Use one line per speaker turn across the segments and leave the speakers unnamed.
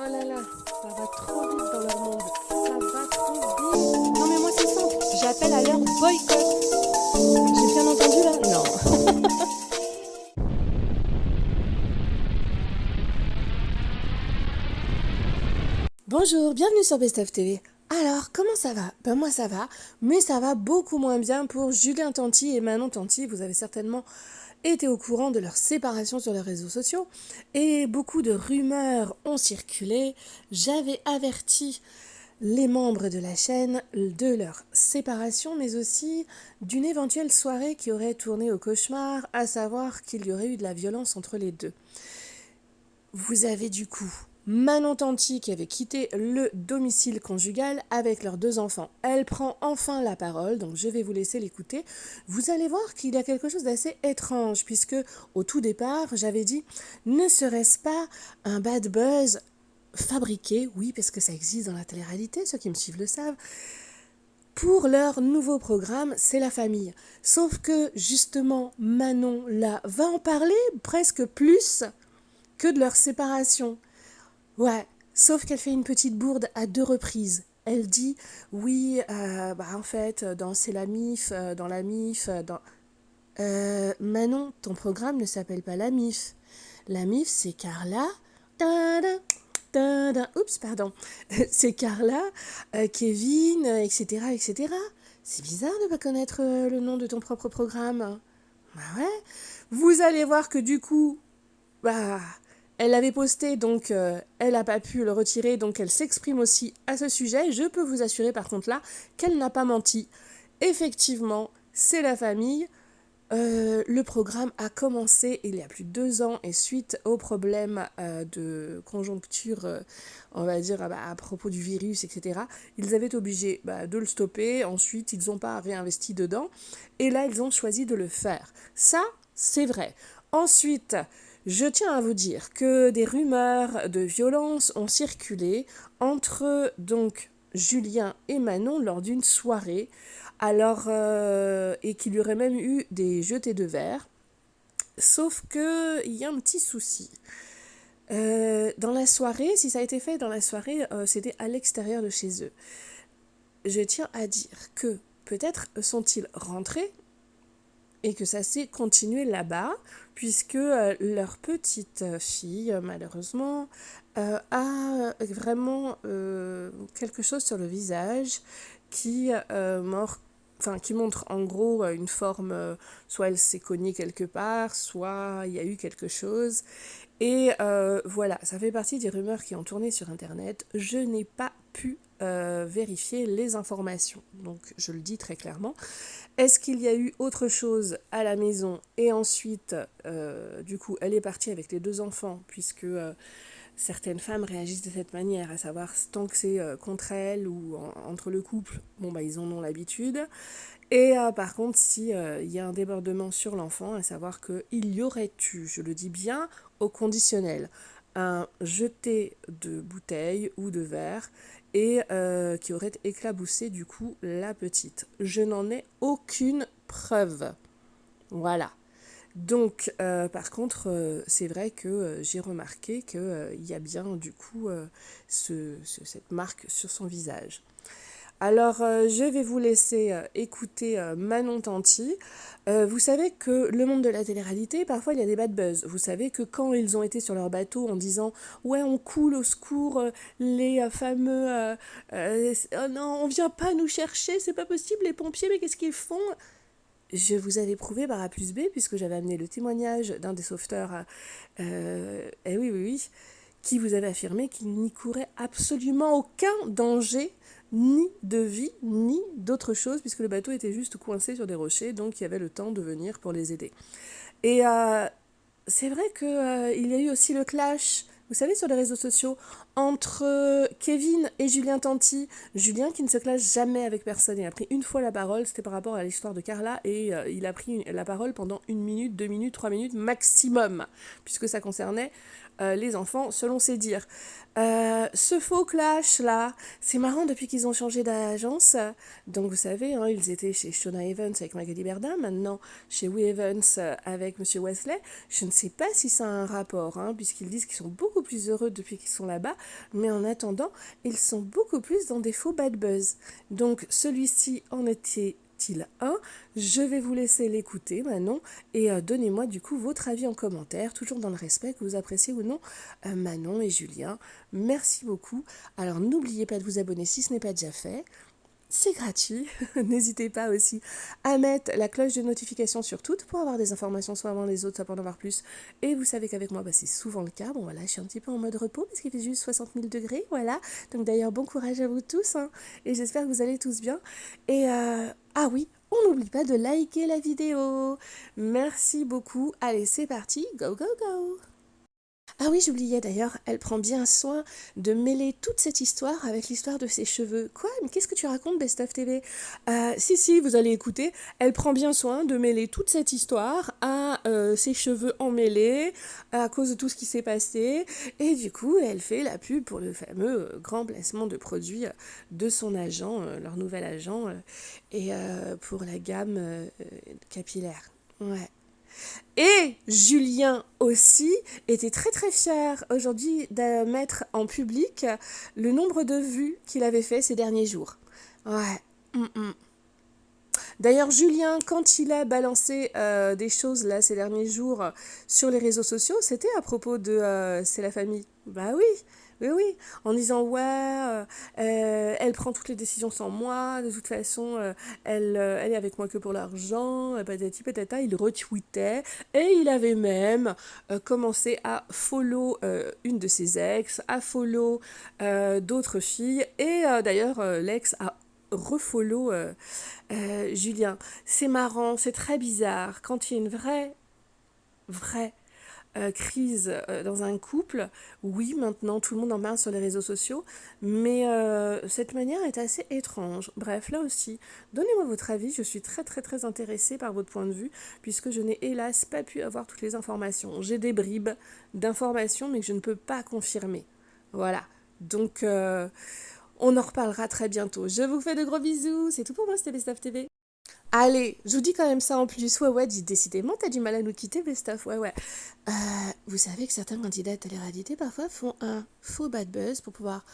là là, ça va trop vite dans leur monde. Ça va trop vite. Non mais moi c'est simple, j'appelle à leur boycott. J'ai bien entendu là? Non. Bonjour, bienvenue sur Best of TV. Alors, comment ça va? Ben moi ça va, mais ça va beaucoup moins bien pour Julien Tanti et Manon Tanti. Vous avez certainement été au courant de leur séparation sur les réseaux sociaux et beaucoup de rumeurs ont circulé. J'avais averti les membres de la chaîne de leur séparation, mais aussi d'une éventuelle soirée qui aurait tourné au cauchemar, à savoir qu'il y aurait eu de la violence entre les deux. Vous avez du coup Manon Tanti qui avait quitté le domicile conjugal avec leurs 2 enfants. Elle prend enfin la parole, donc je vais vous laisser l'écouter. Vous allez voir qu'il y a quelque chose d'assez étrange, puisque au tout départ, j'avais dit, ne serait-ce pas un bad buzz fabriqué, oui, parce que ça existe dans la télé-réalité, ceux qui me suivent le savent, pour leur nouveau programme, c'est la famille. Sauf que, justement, Manon, là, va en parler presque plus que de leur séparation. Ouais, sauf qu'elle fait une petite bourde à 2 reprises. Elle dit, oui, en fait, dans C'est la MIF, dans la MIF, dans... Manon, ton programme ne s'appelle pas la MIF. La MIF, c'est Carla... Tada, tada, oups, pardon. C'est Carla, Kevin, etc., etc. C'est bizarre de ne pas connaître le nom de ton propre programme. Bah ouais. Vous allez voir que du coup, elle l'avait posté, donc elle n'a pas pu le retirer, donc elle s'exprime aussi à ce sujet. Je peux vous assurer par contre là qu'elle n'a pas menti. Effectivement, c'est la famille. Le programme a commencé il y a plus de 2 ans et suite aux problèmes de conjoncture, on va dire, à propos du virus, etc., ils avaient été obligés de le stopper. Ensuite, ils n'ont pas réinvesti dedans. Et là, ils ont choisi de le faire. Ça, c'est vrai. Ensuite, je tiens à vous dire que des rumeurs de violence ont circulé entre donc Julien et Manon lors d'une soirée, alors et qu'il y aurait même eu des jetés de verre. Sauf que il y a un petit souci. Dans la soirée, si ça a été fait dans la soirée, c'était à l'extérieur de chez eux. Je tiens à dire que peut-être sont-ils rentrés et que ça s'est continué là-bas, puisque leur petite fille, malheureusement, a vraiment quelque chose sur le visage qui, qui montre en gros une forme, soit elle s'est cognée quelque part, soit il y a eu quelque chose. Et voilà, ça fait partie des rumeurs qui ont tourné sur Internet. Je n'ai pas pu vérifier les informations, donc je le dis très clairement. Est-ce qu'il y a eu autre chose à la maison? Et ensuite, du coup, elle est partie avec les 2 enfants, puisque certaines femmes réagissent de cette manière, à savoir tant que c'est contre elles ou entre le couple, ils en ont l'habitude. Et par contre, si il y a un débordement sur l'enfant, à savoir qu'il y aurait eu, je le dis bien, au conditionnel, un jeté de bouteilles ou de verre et qui aurait éclaboussé du coup la petite. Je n'en ai aucune preuve. Voilà. Donc, par contre, c'est vrai que j'ai remarqué qu'il y a bien du coup cette marque sur son visage. Alors, je vais vous laisser écouter Manon Tanti. Vous savez que le monde de la télé-réalité, parfois il y a des bad buzz. Vous savez que quand ils ont été sur leur bateau en disant « Ouais, on coule au secours, les fameux... oh non, on vient pas nous chercher, c'est pas possible, les pompiers, mais qu'est-ce qu'ils font ?» Je vous avais prouvé par A plus B, puisque j'avais amené le témoignage d'un des sauveteurs, oui, qui vous avait affirmé qu'il n'y courait absolument aucun danger, ni de vie, ni d'autre chose, puisque le bateau était juste coincé sur des rochers, donc il y avait le temps de venir pour les aider. Et c'est vrai qu'il y a eu aussi le clash, vous savez, sur les réseaux sociaux, entre Kevin et Julien Tanti. Julien qui ne se clash jamais avec personne. Il a pris une fois la parole, c'était par rapport à l'histoire de Carla, et il a pris la parole pendant 1 minute, 2 minutes, 3 minutes maximum, puisque ça concernait les enfants selon ses dires. Ce faux clash là, c'est marrant depuis qu'ils ont changé d'agence. Donc vous savez, hein, ils étaient chez Shona Evans avec Magali Berda, maintenant chez We Evans avec Monsieur Wesley. Je ne sais pas si ça a un rapport, hein, puisqu'ils disent qu'ils sont beaucoup plus heureux depuis qu'ils sont là-bas, mais en attendant, ils sont beaucoup plus dans des faux bad buzz. Donc celui-ci en était-il un? Je vais vous laisser l'écouter Manon et donnez-moi du coup votre avis en commentaire, toujours dans le respect que vous appréciez ou non Manon et Julien. Merci beaucoup. Alors n'oubliez pas de vous abonner si ce n'est pas déjà fait. C'est gratuit. N'hésitez pas aussi à mettre la cloche de notification sur toutes pour avoir des informations soit avant les autres, soit pour en avoir plus. Et vous savez qu'avec moi, c'est souvent le cas. Bon voilà, je suis un petit peu en mode repos parce qu'il fait juste 60 000 degrés. Voilà. Donc d'ailleurs, bon courage à vous tous. Hein, et j'espère que vous allez tous bien. Et ah oui, on n'oublie pas de liker la vidéo. Merci beaucoup. Allez, c'est parti. Go, go, go. Ah oui, j'oubliais d'ailleurs, elle prend bien soin de mêler toute cette histoire avec l'histoire de ses cheveux. Quoi? Mais qu'est-ce que tu racontes, Best of TV? Si, vous allez écouter, elle prend bien soin de mêler toute cette histoire à ses cheveux emmêlés, à cause de tout ce qui s'est passé. Et du coup, elle fait la pub pour le fameux grand placement de produits de son agent, leur nouvel agent, et pour la gamme capillaire. Ouais. Et Julien aussi était très très fier aujourd'hui de mettre en public le nombre de vues qu'il avait fait ces derniers jours. Ouais. D'ailleurs, Julien, quand il a balancé des choses là ces derniers jours sur les réseaux sociaux, c'était à propos de C'est la famille. Bah oui, oui, en disant ouais, elle prend toutes les décisions sans moi, de toute façon, elle est avec moi que pour l'argent, patati patata, il retweetait, et il avait même commencé à follow une de ses ex, à follow d'autres filles, et d'ailleurs, l'ex a refollow Julien. C'est marrant, c'est très bizarre, quand il y a une vraie crise dans un couple, oui, maintenant tout le monde en parle sur les réseaux sociaux, mais cette manière est assez étrange. Bref, là aussi, donnez-moi votre avis, je suis très très très intéressée par votre point de vue, puisque je n'ai hélas pas pu avoir toutes les informations. J'ai des bribes d'informations, mais que je ne peux pas confirmer. Voilà, donc on en reparlera très bientôt. Je vous fais de gros bisous, c'est tout pour moi, c'était Best of TV. Allez, je vous dis quand même ça en plus. Ouais, décidément, t'as du mal à nous quitter, Best of. Ouais. Vous savez que certains candidats à télé-réalité, parfois, font un faux bad buzz pour pouvoir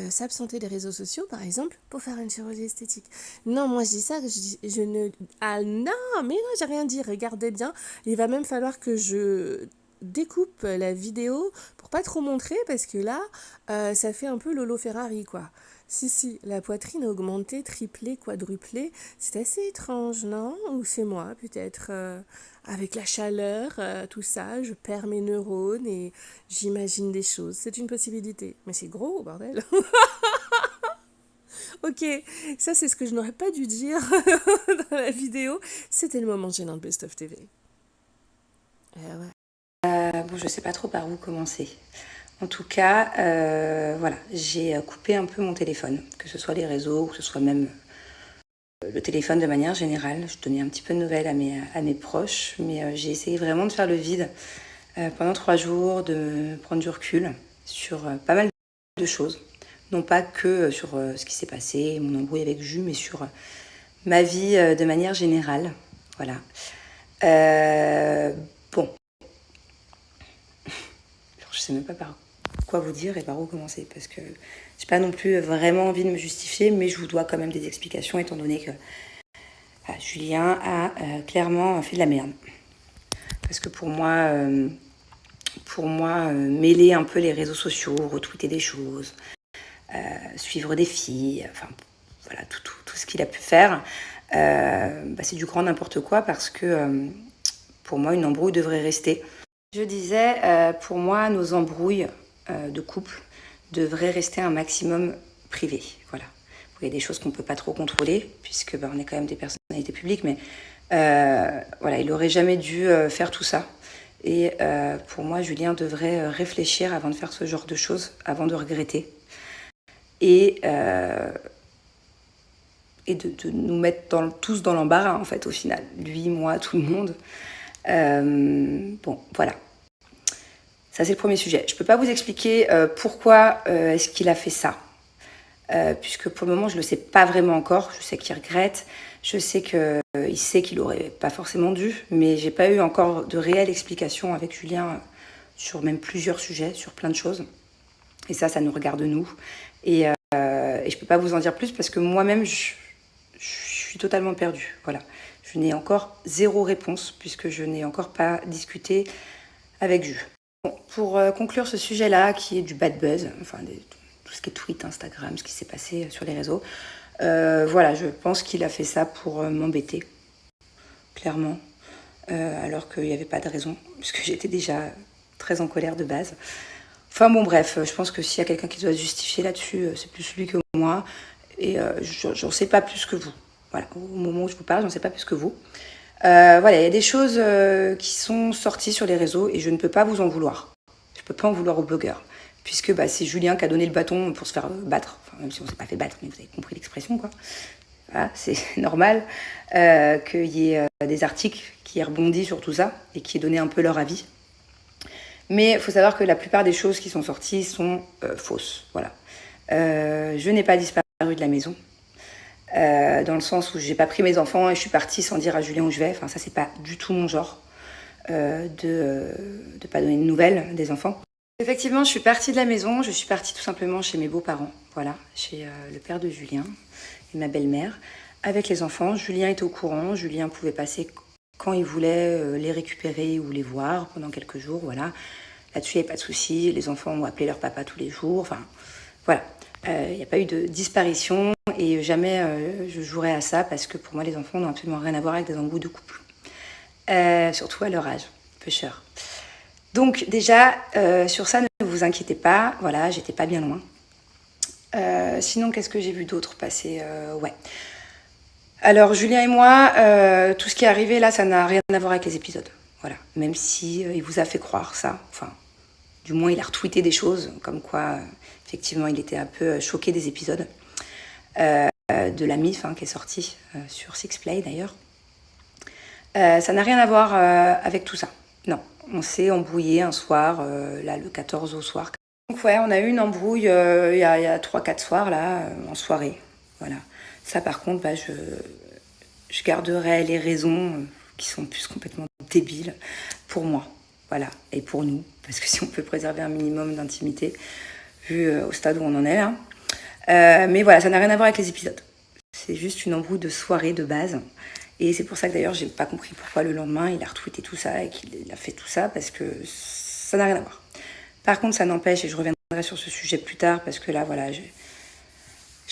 s'absenter des réseaux sociaux, par exemple, pour faire une chirurgie esthétique. Non, moi, je dis ça, je ne... Ah non, mais non, j'ai rien dit. Regardez bien. Il va même falloir que je découpe la vidéo pour pas trop montrer, parce que là, ça fait un peu Lolo Ferrari, quoi. Si, la poitrine a augmenté, triplé, quadruplé. C'est assez étrange, non? Ou c'est moi, peut-être, avec la chaleur, tout ça, je perds mes neurones et j'imagine des choses. C'est une possibilité. Mais c'est gros, bordel. Ok, ça c'est ce que je n'aurais pas dû dire dans la vidéo. C'était le moment gênant de Best of TV.
Ouais. Bon, je sais pas trop par où commencer. En tout cas, voilà, j'ai coupé un peu mon téléphone, que ce soit les réseaux, que ce soit même le téléphone de manière générale. Je donnais un petit peu de nouvelles à mes proches, mais j'ai essayé vraiment de faire le vide pendant 3 jours, de prendre du recul sur pas mal de choses. Non pas que sur ce qui s'est passé, mon embrouille avec Jus, mais sur ma vie de manière générale. Voilà. Bon. Alors, je sais même pas par quoi vous dire et par où commencer, parce que j'ai pas non plus vraiment envie de me justifier, mais je vous dois quand même des explications, étant donné que Julien a clairement fait de la merde. Parce que pour moi, mêler un peu les réseaux sociaux, retweeter des choses, suivre des filles, enfin voilà, tout ce qu'il a pu faire, c'est du grand n'importe quoi, parce que pour moi, une embrouille devrait rester. Je disais, pour moi, nos embrouilles de couple devraient rester un maximum privées. Voilà. Il y a des choses qu'on ne peut pas trop contrôler, puisque on est quand même des personnalités publiques, mais voilà, il n'aurait jamais dû faire tout ça. Et pour moi, Julien devrait réfléchir avant de faire ce genre de choses, avant de regretter. Et de nous mettre tous dans l'embarras, en fait, au final. Lui, moi, tout le monde. Bon, voilà. Ça, c'est le premier sujet. Je ne peux pas vous expliquer pourquoi est-ce qu'il a fait ça. Puisque pour le moment, je ne le sais pas vraiment encore. Je sais qu'il regrette. Je sais qu'il sait qu'il n'aurait pas forcément dû. Mais je n'ai pas eu encore de réelle explication avec Julien sur même plusieurs sujets, sur plein de choses. Et ça nous regarde nous. Et je ne peux pas vous en dire plus parce que moi-même, je suis totalement perdue. Voilà. Je n'ai encore zéro réponse puisque je n'ai encore pas discuté avec Jules. Bon, pour conclure ce sujet-là, qui est du bad buzz, enfin tout ce qui est tweet, Instagram, ce qui s'est passé sur les réseaux, voilà, je pense qu'il a fait ça pour m'embêter, clairement, alors qu'il n'y avait pas de raison, puisque j'étais déjà très en colère de base. Enfin bon, bref, je pense que s'il y a quelqu'un qui doit se justifier là-dessus, c'est plus lui que moi, et j'en sais pas plus que vous. Voilà, au moment où je vous parle, j'en sais pas plus que vous. Voilà, il y a des choses qui sont sorties sur les réseaux et je ne peux pas vous en vouloir. Je ne peux pas en vouloir aux blogueurs. Puisque c'est Julien qui a donné le bâton pour se faire battre. Enfin, même si on ne s'est pas fait battre, mais vous avez compris l'expression, quoi. Voilà, c'est normal qu'il y ait des articles qui aient rebondi sur tout ça et qui aient donné un peu leur avis. Mais il faut savoir que la plupart des choses qui sont sorties sont fausses. Voilà. Je n'ai pas disparu de la maison. Dans le sens où j'ai pas pris mes enfants et je suis partie sans dire à Julien où je vais. Enfin, ça, c'est pas du tout mon genre de pas donner de nouvelles des enfants. Effectivement, je suis partie de la maison. Je suis partie tout simplement chez mes beaux-parents. Voilà, chez le père de Julien et ma belle-mère. Avec les enfants, Julien était au courant. Julien pouvait passer quand il voulait les récupérer ou les voir pendant quelques jours. Voilà, là-dessus, il n'y avait pas de souci. Les enfants ont appelé leur papa tous les jours. Enfin, voilà. Il n'y a pas eu de disparition et jamais je jouerai à ça parce que pour moi les enfants n'ont absolument rien à voir avec des embrouilles de couple. Surtout à leur âge, peu cher. Donc déjà, sur ça, ne vous inquiétez pas, voilà, j'étais pas bien loin. Sinon, qu'est-ce que j'ai vu d'autre passer ouais. Alors, Julien et moi, tout ce qui est arrivé là, ça n'a rien à voir avec les épisodes. Voilà, même si il vous a fait croire ça, enfin, du moins il a retweeté des choses, comme quoi, effectivement, il était un peu choqué des épisodes. De la MIF qui est sortie sur Sixplay d'ailleurs. Ça n'a rien à voir avec tout ça. Non, on s'est embrouillé un soir, là le 14 au soir. Donc ouais, on a eu une embrouille il y a 3-4 soirs là, en soirée. Voilà. Ça par contre, je garderai les raisons qui sont plus complètement débiles pour moi. Voilà, et pour nous, parce que si on peut préserver un minimum d'intimité, vu au stade où on en est là. Mais voilà, ça n'a rien à voir avec les épisodes. C'est juste une embrouille de soirée de base. Et c'est pour ça que d'ailleurs, j'ai pas compris pourquoi le lendemain, il a retweeté tout ça et qu'il a fait tout ça, parce que ça n'a rien à voir. Par contre, ça n'empêche, et je reviendrai sur ce sujet plus tard, parce que là, voilà, j'ai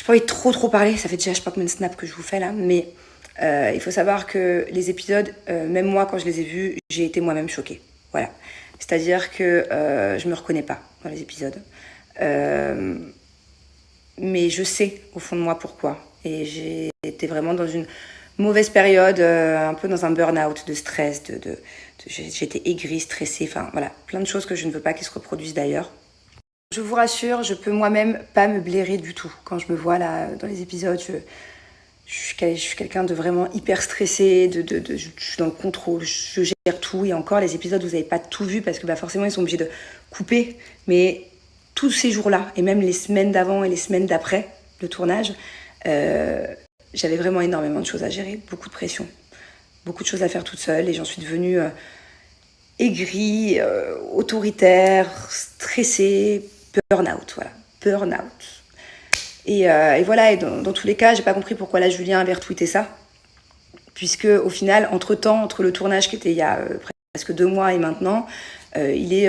pas envie de trop parler. Ça fait déjà, je sais pas combien de snaps que je vous fais là, mais il faut savoir que les épisodes, même moi, quand je les ai vus, j'ai été moi-même choquée. Voilà. C'est-à-dire que je me reconnais pas dans les épisodes. Mais je sais au fond de moi pourquoi. Et j'ai été vraiment dans une mauvaise période, un peu dans un burn-out de stress, j'étais aigrie, stressée, enfin voilà, plein de choses que je ne veux pas qu'ils se reproduisent d'ailleurs. Je vous rassure, je peux moi-même pas me blairer du tout. Quand je me vois là dans les épisodes, je suis quelqu'un de vraiment hyper stressé, je suis dans le contrôle, je gère tout. Et encore, les épisodes, vous n'avez pas tout vu parce que forcément, ils sont obligés de couper. Mais tous ces jours-là, et même les semaines d'avant et les semaines d'après le tournage, j'avais vraiment énormément de choses à gérer, beaucoup de pression, beaucoup de choses à faire toute seule. Et j'en suis devenue aigrie, autoritaire, stressée, burn-out, voilà, burn-out. Et voilà, et dans tous les cas, j'ai pas compris pourquoi là Julien avait retweeté ça, puisque au final, entre le tournage qui était il y a presque 2 mois et maintenant, il est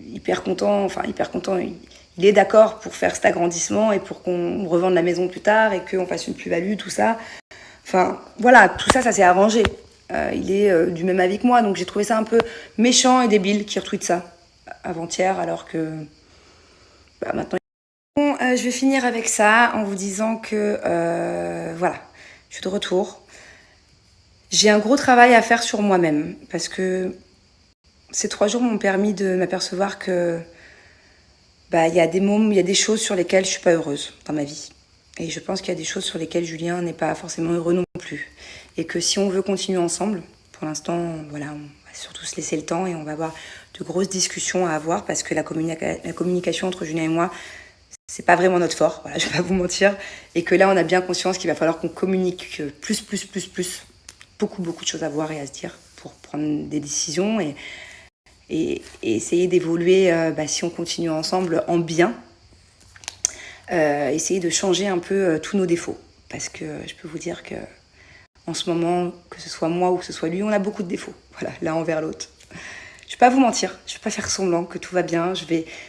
hyper content, il est d'accord pour faire cet agrandissement et pour qu'on revende la maison plus tard et qu'on fasse une plus-value, tout ça. Enfin, voilà, tout ça, ça s'est arrangé. Il est du même avis que moi, donc j'ai trouvé ça un peu méchant et débile qu'il retweete ça avant-hier, alors que maintenant... Bon, je vais finir avec ça en vous disant que, voilà, je suis de retour. J'ai un gros travail à faire sur moi-même, parce que ces 3 jours m'ont permis de m'apercevoir que il y a des choses sur lesquelles je suis pas heureuse dans ma vie. Et je pense qu'il y a des choses sur lesquelles Julien n'est pas forcément heureux non plus. Et que si on veut continuer ensemble, pour l'instant, voilà, surtout se laisser le temps et on va avoir de grosses discussions à avoir parce que la communication entre Julien et moi, c'est pas vraiment notre fort, voilà, je vais pas vous mentir. Et que là, on a bien conscience qu'il va falloir qu'on communique plus. Beaucoup de choses à voir et à se dire pour prendre des décisions et essayer d'évoluer, si on continue ensemble, en bien. Essayer de changer un peu tous nos défauts. Parce que je peux vous dire que en ce moment, que ce soit moi ou que ce soit lui, on a beaucoup de défauts. Voilà, l'un envers l'autre. Je vais pas vous mentir, je vais pas faire semblant que tout va bien.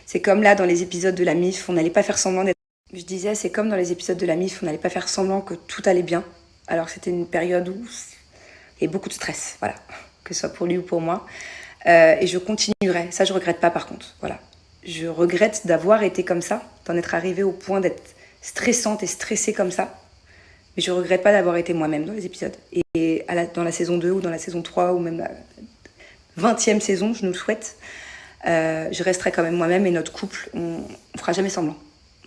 C'est comme là dans les épisodes de la MIF, on n'allait pas faire semblant d'être. Je disais, c'est comme dans les épisodes de la MIF, on n'allait pas faire semblant que tout allait bien. Alors que c'était une période où il y avait beaucoup de stress, voilà, que ce soit pour lui ou pour moi. Et je continuerai. Ça, je regrette pas par contre. Voilà, je regrette d'avoir été comme ça, d'en être arrivée au point d'être stressante et stressée comme ça. Mais je regrette pas d'avoir été moi-même dans les épisodes. Et dans la saison 2 ou dans la saison 3 ou même la 20e saison, je nous le souhaite, je resterai quand même moi-même et notre couple, on fera jamais semblant.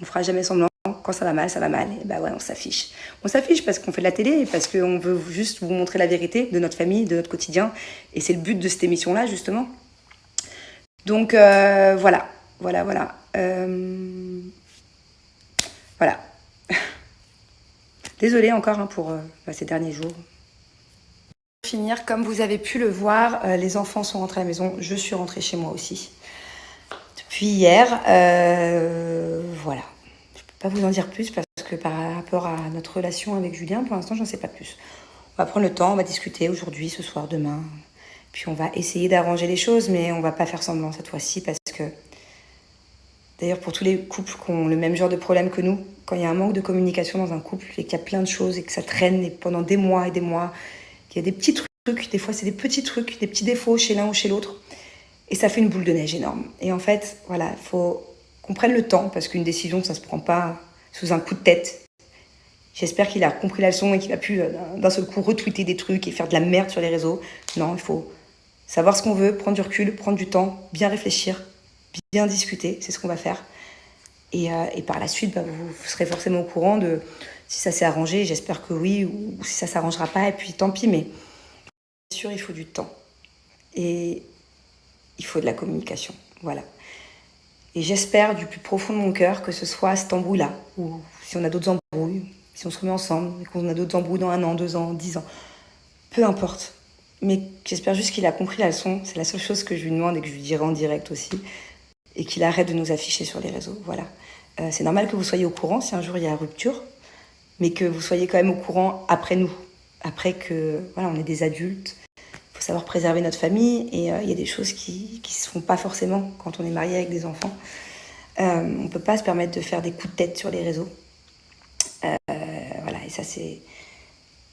On fera jamais semblant. Quand ça va mal, ça va mal. Et ouais, on s'affiche. On s'affiche parce qu'on fait de la télé et parce qu'on veut juste vous montrer la vérité de notre famille, de notre quotidien. Et c'est le but de cette émission-là, justement. Donc, voilà. Voilà. Désolée encore pour ces derniers jours. Pour finir, comme vous avez pu le voir, les enfants sont rentrés à la maison. Je suis rentrée chez moi aussi. Depuis hier, voilà. Je ne peux pas vous en dire plus parce que par rapport à notre relation avec Julien, pour l'instant, j'en sais pas plus. On va prendre le temps, on va discuter aujourd'hui, ce soir, demain. Puis on va essayer d'arranger les choses, mais on va pas faire semblant cette fois-ci parce que... D'ailleurs, pour tous les couples qui ont le même genre de problème que nous, quand il y a un manque de communication dans un couple et qu'il y a plein de choses et que ça traîne et pendant des mois, qu'il y a des petits trucs, des fois c'est des petits trucs, des petits défauts chez l'un ou chez l'autre, et ça fait une boule de neige énorme. Et en fait, voilà, il faut qu'on prenne le temps, parce qu'une décision, ça se prend pas sous un coup de tête. J'espère qu'il a compris la leçon et qu'il a pu d'un seul coup retweeter des trucs et faire de la merde sur les réseaux. Non, il faut savoir ce qu'on veut, prendre du recul, prendre du temps, bien réfléchir, bien discuter, c'est ce qu'on va faire. Et par la suite, vous serez forcément au courant de si ça s'est arrangé, j'espère que oui, ou si ça ne s'arrangera pas, et puis tant pis, mais bien sûr, il faut du temps. Et il faut de la communication, voilà. Et j'espère du plus profond de mon cœur que ce soit cet embrouille-là, ou si on a d'autres embrouilles, si on se remet ensemble, et qu'on a d'autres embrouilles dans 1 an, 2 ans, 10 ans, peu importe. Mais j'espère juste qu'il a compris la leçon, c'est la seule chose que je lui demande et que je lui dirai en direct aussi, et qu'il arrête de nous afficher sur les réseaux, voilà. C'est normal que vous soyez au courant si un jour il y a rupture, mais que vous soyez quand même au courant après nous, après que, voilà, on est des adultes. Il faut savoir préserver notre famille et il y a des choses qui se font pas forcément quand on est marié avec des enfants. On peut pas se permettre de faire des coups de tête sur les réseaux. Voilà, et ça c'est...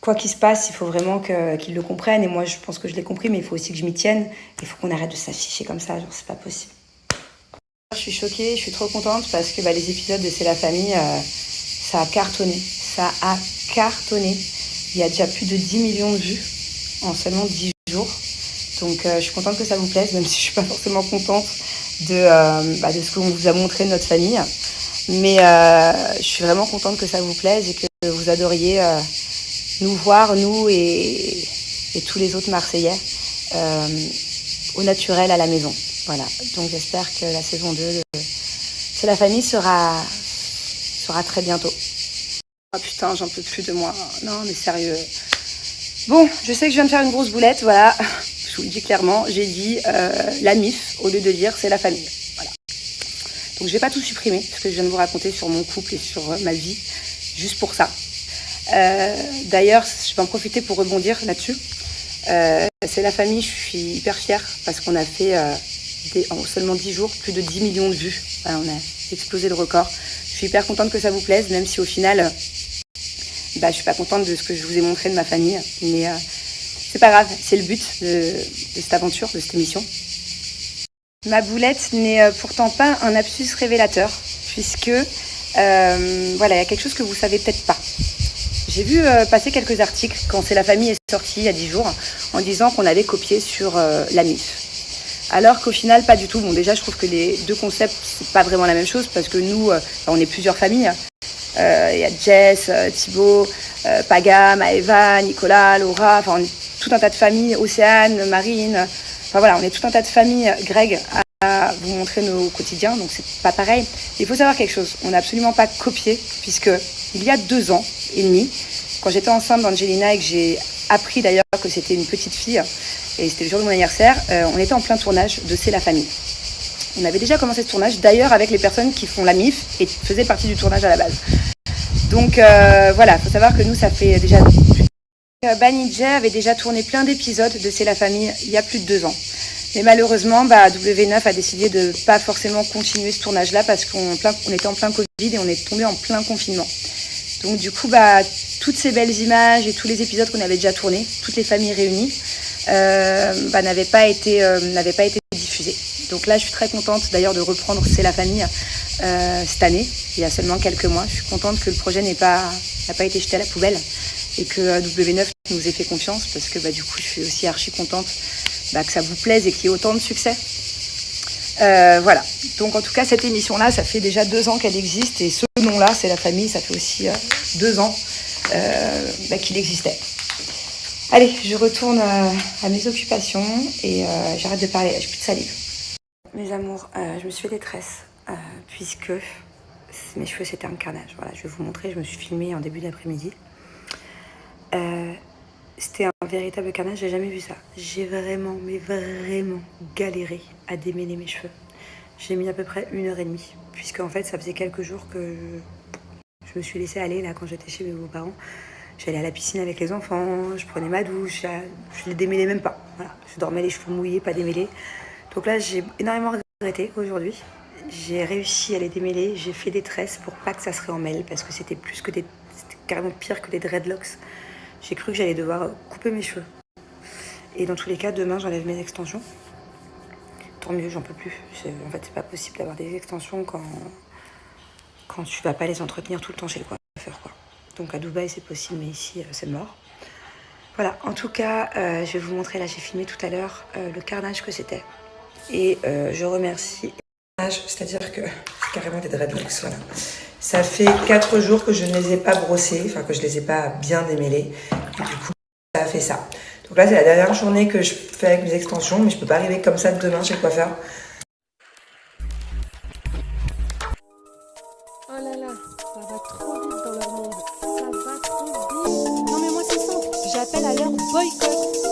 Quoi qu'il se passe, il faut vraiment qu'ils le comprennent. Et moi, je pense que je l'ai compris, mais il faut aussi que je m'y tienne. Il faut qu'on arrête de s'afficher comme ça, genre c'est pas possible. Je suis choquée, je suis trop contente parce que les épisodes de C'est la famille, ça a cartonné. Ça a cartonné. Il y a déjà plus de 10 millions de vues en seulement 10 jours. Donc je suis contente que ça vous plaise, même si je suis pas forcément contente de ce qu'on vous a montré de notre famille. Mais je suis vraiment contente que ça vous plaise et que vous adoriez nous voir, nous et tous les autres Marseillais, au naturel à la maison. Voilà, donc j'espère que la saison 2 de C'est la famille sera très bientôt. Oh putain, j'en peux plus de moi. Non, mais sérieux. Bon, je sais que je viens de faire une grosse boulette, voilà. Je vous le dis clairement, j'ai dit la MIF au lieu de dire c'est la famille. Voilà. Donc je vais pas tout supprimer, ce que je viens de vous raconter sur mon couple et sur ma vie, juste pour ça. D'ailleurs, je vais en profiter pour rebondir là-dessus. C'est la famille, je suis hyper fière parce qu'on a fait en seulement 10 jours plus de 10 millions de vues. Voilà, on a explosé le record. Je suis hyper contente que ça vous plaise, même si au final, je suis pas contente de ce que je vous ai montré de ma famille. Mais c'est pas grave, c'est le but de cette aventure, de cette émission. Ma boulette n'est pourtant pas un lapsus révélateur, puisque il y a quelque chose que vous savez peut-être pas. J'ai vu passer quelques articles quand C'est la famille est sortie il y a 10 jours en disant qu'on avait copié sur la MIF. Alors qu'au final, pas du tout. Bon, déjà, je trouve que les deux concepts, c'est pas vraiment la même chose parce que nous, on est plusieurs familles. Il y a Jess, Thibaut, Paga, Maëva, Nicolas, Laura, enfin, on est tout un tas de familles, Océane, Marine, Enfin voilà, on est tout un tas de familles, Greg, à vous montrer nos quotidiens, donc c'est pas pareil. Il faut savoir quelque chose, on n'a absolument pas copié, puisque il y a 2 ans et demi, quand j'étais enceinte d'Angelina et que j'ai appris d'ailleurs que c'était une petite fille, et c'était le jour de mon anniversaire, on était en plein tournage de C'est la famille. On avait déjà commencé ce tournage, d'ailleurs avec les personnes qui font la MIF et faisaient partie du tournage à la base. Donc voilà, il faut savoir que nous, ça fait déjà... Banijay avait déjà tourné plein d'épisodes de C'est la famille il y a plus de 2 ans. Mais malheureusement, W9 a décidé de ne pas forcément continuer ce tournage-là parce qu'on était en plein Covid et on est tombé en plein confinement. Donc du coup, toutes ces belles images et tous les épisodes qu'on avait déjà tournés, toutes les familles réunies, n'avaient pas été diffusés. Donc là, je suis très contente d'ailleurs de reprendre C'est la famille cette année, il y a seulement quelques mois. Je suis contente que le projet n'a pas été jeté à la poubelle et que W9 nous ait fait confiance parce que du coup, je suis aussi archi contente que ça vous plaise et qu'il y ait autant de succès. Voilà. Donc en tout cas, cette émission-là, ça fait déjà 2 ans qu'elle existe et ce nom-là, C'est la famille, ça fait aussi 2 ans qu'il existait. Allez, je retourne à mes occupations et j'arrête de parler, j'ai plus de salive. Mes amours, je me suis fait des tresses puisque mes cheveux c'était un carnage. Voilà, je vais vous montrer, je me suis filmée en début d'après-midi. C'était un véritable carnage, j'ai jamais vu ça. J'ai vraiment galéré à démêler mes cheveux. J'ai mis à peu près 1h30, puisque en fait ça faisait quelques jours que je me suis laissée aller là quand j'étais chez mes beaux-parents. J'allais à la piscine avec les enfants, je prenais ma douche, je les démêlais même pas. Voilà, je dormais les cheveux mouillés, pas démêlés. Donc là j'ai énormément regretté aujourd'hui. J'ai réussi à les démêler, j'ai fait des tresses pour pas que ça se réemmêle, parce que c'était carrément pire que des dreadlocks. J'ai cru que j'allais devoir couper mes cheveux. Et dans tous les cas, demain, j'enlève mes extensions. Tant mieux, j'en peux plus. En fait, c'est pas possible d'avoir des extensions quand tu vas pas les entretenir tout le temps chez le coiffeur, quoi. Donc à Dubaï, c'est possible, mais ici, c'est mort. Voilà, en tout cas, je vais vous montrer, là, j'ai filmé tout à l'heure le carnage que c'était. Et je remercie...
C'est-à-dire que c'est carrément des dreadlocks, voilà. Ça fait 4 jours que je ne les ai pas brossés, enfin que je les ai pas bien démêlés. Et du coup, ça a fait ça. Donc là, c'est la dernière journée que je fais avec mes extensions, mais je peux pas arriver comme ça demain chez le coiffeur.
Oh là là, ça va trop vite dans leur monde. Ça va trop vite. Non mais moi c'est simple, j'appelle à leur boycott.